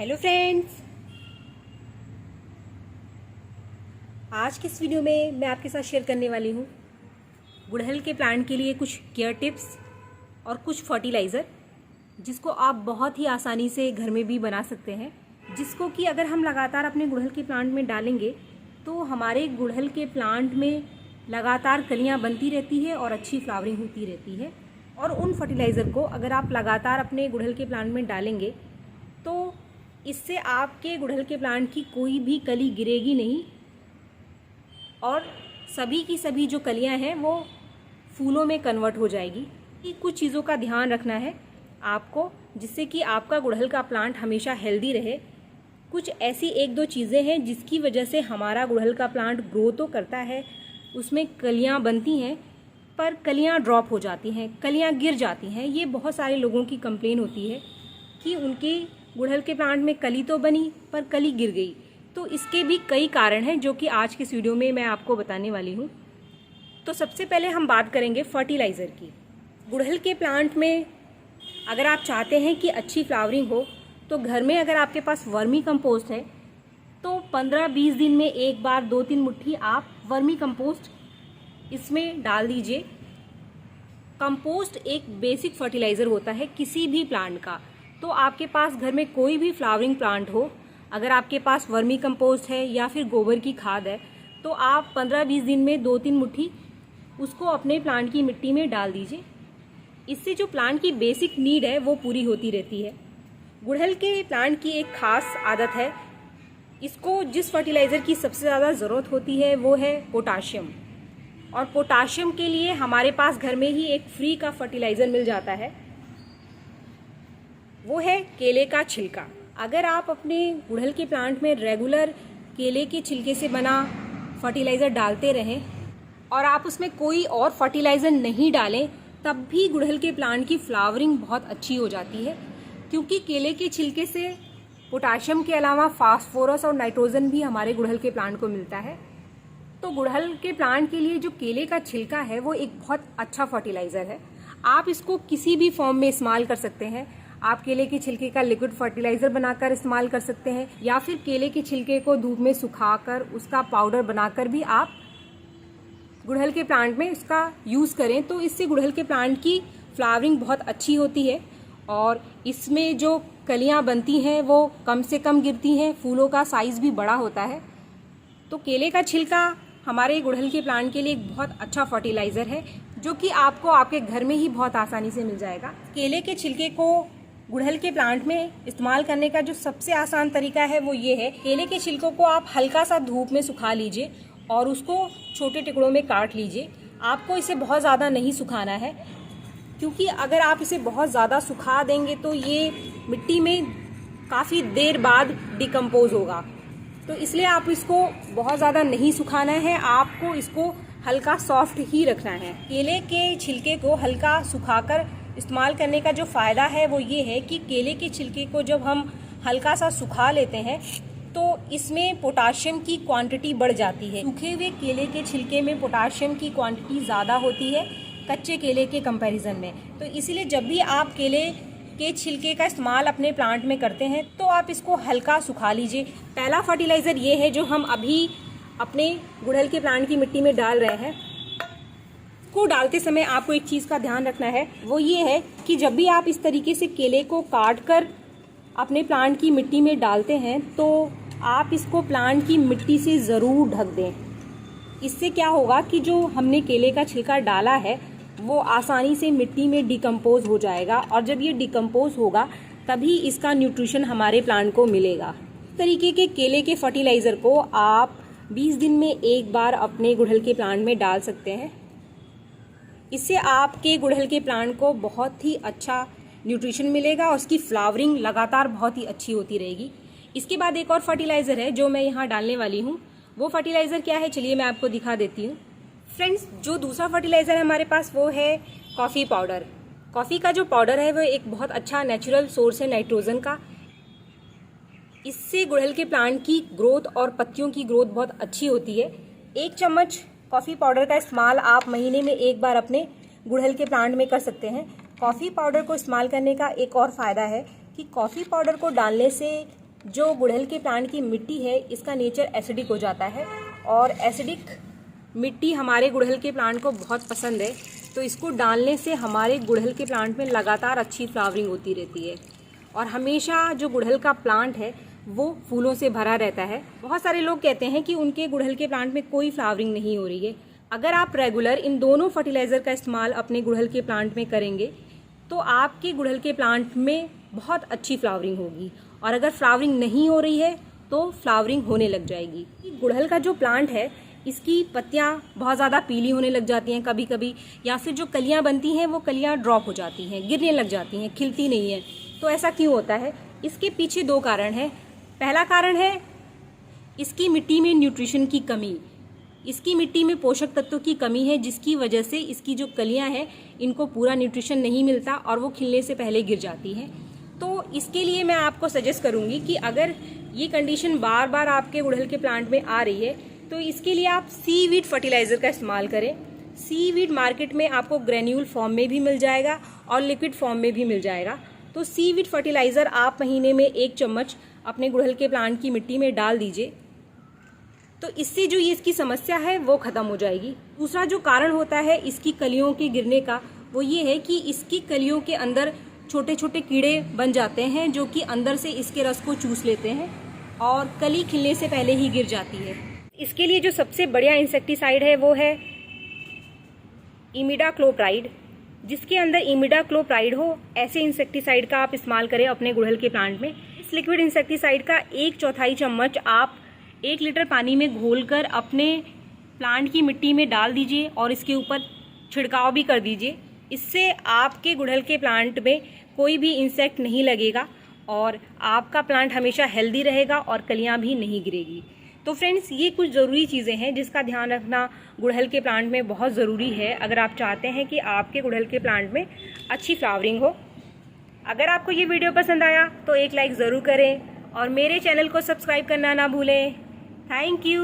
Hello friends, आज के इस वीडियो में मैं आपके साथ शेयर करने वाली हूँ गुड़हल के प्लांट के लिए कुछ केयर टिप्स और कुछ फर्टिलाइज़र जिसको आप बहुत ही आसानी से घर में भी बना सकते हैं, जिसको कि अगर हम लगातार अपने गुड़हल के प्लांट में डालेंगे तो हमारे गुड़हल के प्लांट में लगातार कलियाँ बनती रहती है और अच्छी फ्लावरिंग होती रहती है। और उन फर्टिलाइज़र को अगर आप लगातार अपने गुड़हल के प्लांट में डालेंगे तो इससे आपके गुड़हल के प्लांट की कोई भी कली गिरेगी नहीं और सभी की सभी जो कलियां हैं वो फूलों में कन्वर्ट हो जाएगी। कुछ चीज़ों का ध्यान रखना है आपको जिससे कि आपका गुड़हल का प्लांट हमेशा हेल्दी रहे। कुछ ऐसी एक दो चीज़ें हैं जिसकी वजह से हमारा गुड़हल का प्लांट ग्रो तो करता है, उसमें कलियां बनती हैं पर कलियां ड्रॉप हो जाती हैं, कलियां गिर जाती हैं। ये बहुत सारे लोगों की कंप्लेन होती है कि उनके गुड़हल के प्लांट में कली तो बनी पर कली गिर गई। तो इसके भी कई कारण हैं जो कि आज के इस वीडियो में मैं आपको बताने वाली हूँ। तो सबसे पहले हम बात करेंगे फर्टिलाइज़र की। गुड़हल के प्लांट में अगर आप चाहते हैं कि अच्छी फ्लावरिंग हो तो घर में अगर आपके पास वर्मी कंपोस्ट है तो 15-20 दिन में एक बार 2-3 मुट्ठी आप वर्मी कंपोस्ट इसमें डाल दीजिए। कंपोस्ट एक बेसिक फर्टिलाइज़र होता है किसी भी प्लांट का। तो आपके पास घर में कोई भी फ्लावरिंग प्लांट हो, अगर आपके पास वर्मी कंपोस्ट है या फिर गोबर की खाद है तो आप 15-20 दिन में 2-3 मुट्ठी उसको अपने प्लांट की मिट्टी में डाल दीजिए। इससे जो प्लांट की बेसिक नीड है वो पूरी होती रहती है। गुड़हल के प्लांट की एक खास आदत है, इसको जिस फर्टिलाइज़र की सबसे ज़्यादा ज़रूरत होती है वो है पोटाशियम। और पोटाशियम के लिए हमारे पास घर में ही एक फ्री का फर्टिलाइज़र मिल जाता है, वो है केले का छिलका। अगर आप अपने गुड़हल के प्लांट में रेगुलर केले के छिलके से बना फर्टिलाइज़र डालते रहें और आप उसमें कोई और फर्टिलाइज़र नहीं डालें तब भी गुड़हल के प्लांट की फ्लावरिंग बहुत अच्छी हो जाती है, क्योंकि केले के छिलके से पोटाशियम के अलावा फास्फोरस और नाइट्रोजन भी हमारे गुड़हल के प्लांट को मिलता है। तो गुड़हल के प्लांट के लिए जो केले का छिलका है वो एक बहुत अच्छा फर्टिलाइज़र है। आप इसको किसी भी फॉर्म में इस्तेमाल कर सकते हैं। आप केले के छिलके का लिक्विड फर्टिलाइज़र बनाकर इस्तेमाल कर सकते हैं या फिर केले के छिलके को धूप में सुखाकर उसका पाउडर बनाकर भी आप गुड़हल के प्लांट में इसका यूज़ करें। तो इससे गुड़हल के प्लांट की फ्लावरिंग बहुत अच्छी होती है और इसमें जो कलियां बनती हैं वो कम से कम गिरती हैं, फूलों का साइज़ भी बड़ा होता है। तो केले का छिलका हमारे गुड़हल के प्लांट के लिए एक बहुत अच्छा फर्टिलाइज़र है जो कि आपको आपके घर में ही बहुत आसानी से मिल जाएगा। केले के छिलके को गुड़हल के प्लांट में इस्तेमाल करने का जो सबसे आसान तरीका है वो ये है, केले के छिलकों को आप हल्का सा धूप में सुखा लीजिए और उसको छोटे टुकड़ों में काट लीजिए। आपको इसे बहुत ज़्यादा नहीं सुखाना है, क्योंकि अगर आप इसे बहुत ज़्यादा सुखा देंगे तो ये मिट्टी में काफ़ी देर बाद डिकम्पोज होगा। तो इसलिए आप इसको बहुत ज़्यादा नहीं सुखाना है, आपको इसको हल्का सॉफ्ट ही रखना है। केले के छिलके को हल्का सुखाकर इस्तेमाल करने का जो फ़ायदा है वो ये है कि केले के छिलके को जब हम हल्का सा सुखा लेते हैं तो इसमें पोटाशियम की क्वांटिटी बढ़ जाती है। सूखे हुए केले के छिलके में पोटाशियम की क्वांटिटी ज़्यादा होती है कच्चे केले के कंपैरिजन में। तो इसीलिए जब भी आप केले के छिलके का इस्तेमाल अपने प्लांट में करते हैं तो आप इसको हल्का सुखा लीजिए। पहला फर्टिलाइज़र ये है जो हम अभी अपने गुड़हल के प्लांट की मिट्टी में डाल रहे हैं। को डालते समय आपको एक चीज़ का ध्यान रखना है, वो ये है कि जब भी आप इस तरीके से केले को काट कर अपने प्लांट की मिट्टी में डालते हैं तो आप इसको प्लांट की मिट्टी से ज़रूर ढक दें। इससे क्या होगा कि जो हमने केले का छिलका डाला है वो आसानी से मिट्टी में डिकम्पोज हो जाएगा और जब ये डिकम्पोज होगा तभी इसका न्यूट्रिशन हमारे प्लांट को मिलेगा। इस तरीके के केले के फर्टिलाइज़र को आप 20 दिन में एक बार अपने गुड़हल के प्लांट में डाल सकते हैं। इससे आपके गुड़हल के प्लांट को बहुत ही अच्छा न्यूट्रिशन मिलेगा और उसकी फ्लावरिंग लगातार बहुत ही अच्छी होती रहेगी। इसके बाद एक और फर्टिलाइज़र है जो मैं यहाँ डालने वाली हूँ। वो फर्टिलाइज़र क्या है चलिए मैं आपको दिखा देती हूँ। फ्रेंड्स, जो दूसरा फर्टिलाइज़र है हमारे पास वो है कॉफ़ी पाउडर। कॉफ़ी का जो पाउडर है वो एक बहुत अच्छा नेचुरल सोर्स है नाइट्रोजन का। इससे गुड़हल के प्लांट की ग्रोथ और पत्तियों की ग्रोथ बहुत अच्छी होती है। 1 चम्मच कॉफ़ी पाउडर का इस्तेमाल आप महीने में एक बार अपने गुड़हल के प्लांट में कर सकते हैं। कॉफ़ी पाउडर को इस्तेमाल करने का एक और फ़ायदा है कि कॉफ़ी पाउडर को डालने से जो गुड़हल के प्लांट की मिट्टी है इसका नेचर एसिडिक हो जाता है और एसिडिक मिट्टी हमारे गुड़हल के प्लांट को बहुत पसंद है, तो इसको डालने से हमारे गुड़हल के प्लांट में लगातार अच्छी फ्लावरिंग होती रहती है और हमेशा जो गुड़हल का प्लांट है वो फूलों से भरा रहता है। बहुत सारे लोग कहते हैं कि उनके गुड़हल के प्लांट में कोई फ्लावरिंग नहीं हो रही है। अगर आप रेगुलर इन दोनों फर्टिलाइज़र का इस्तेमाल अपने गुड़हल के प्लांट में करेंगे तो आपके गुड़हल के प्लांट में बहुत अच्छी फ्लावरिंग होगी, और अगर फ्लावरिंग नहीं हो रही है तो फ्लावरिंग होने लग जाएगी। गुड़हल का जो प्लांट है इसकी पत्तियां बहुत ज़्यादा पीली होने लग जाती हैं कभी कभी, या फिर जो कलियां बनती हैं वो कलियां ड्रॉप हो जाती हैं, गिरने लग जाती हैं, खिलती नहीं है। तो ऐसा क्यों होता है? इसके पीछे दो कारण हैं। पहला कारण है इसकी मिट्टी में न्यूट्रिशन की कमी, इसकी मिट्टी में पोषक तत्वों की कमी है, जिसकी वजह से इसकी जो कलियां हैं इनको पूरा न्यूट्रिशन नहीं मिलता और वो खिलने से पहले गिर जाती हैं। तो इसके लिए मैं आपको सजेस्ट करूंगी कि अगर ये कंडीशन बार बार आपके गुड़हल के प्लांट में आ रही है तो इसके लिए आप सीवीड फर्टिलाइज़र का इस्तेमाल करें। सीवीड मार्केट में आपको ग्रेन्यूल फॉर्म में भी मिल जाएगा और लिक्विड फॉर्म में भी मिल जाएगा। तो सीवीड फर्टिलाइज़र आप महीने में 1 चम्मच अपने गुड़हल के प्लांट की मिट्टी में डाल दीजिए, तो इससे जो ये इसकी समस्या है वो ख़त्म हो जाएगी। दूसरा जो कारण होता है इसकी कलियों के गिरने का वो ये है कि इसकी कलियों के अंदर छोटे छोटे कीड़े बन जाते हैं जो कि अंदर से इसके रस को चूस लेते हैं और कली खिलने से पहले ही गिर जाती है। इसके लिए जो सबसे बढ़िया इंसेक्टिसाइड है वो है इमिडाक्लोप्राइड। जिसके अंदर इमिडाक्लोप्राइड हो ऐसे इंसेक्टिसाइड का आप इस्तेमाल करें अपने गुड़हल के प्लांट में। इस लिक्विड इंसेक्टिसाइड का 1/4 चम्मच आप 1 लीटर पानी में घोलकर अपने प्लांट की मिट्टी में डाल दीजिए और इसके ऊपर छिड़काव भी कर दीजिए। इससे आपके गुड़हल के प्लांट में कोई भी इंसेक्ट नहीं लगेगा और आपका प्लांट हमेशा हेल्दी रहेगा और कलियां भी नहीं गिरेगी। तो फ्रेंड्स, ये कुछ ज़रूरी चीज़ें हैं जिसका ध्यान रखना गुड़हल के प्लांट में बहुत ज़रूरी है अगर आप चाहते हैं कि आपके गुड़हल के प्लांट में अच्छी फ्लावरिंग हो। अगर आपको ये वीडियो पसंद आया तो एक लाइक ज़रूर करें और मेरे चैनल को सब्सक्राइब करना ना भूलें। Thank you.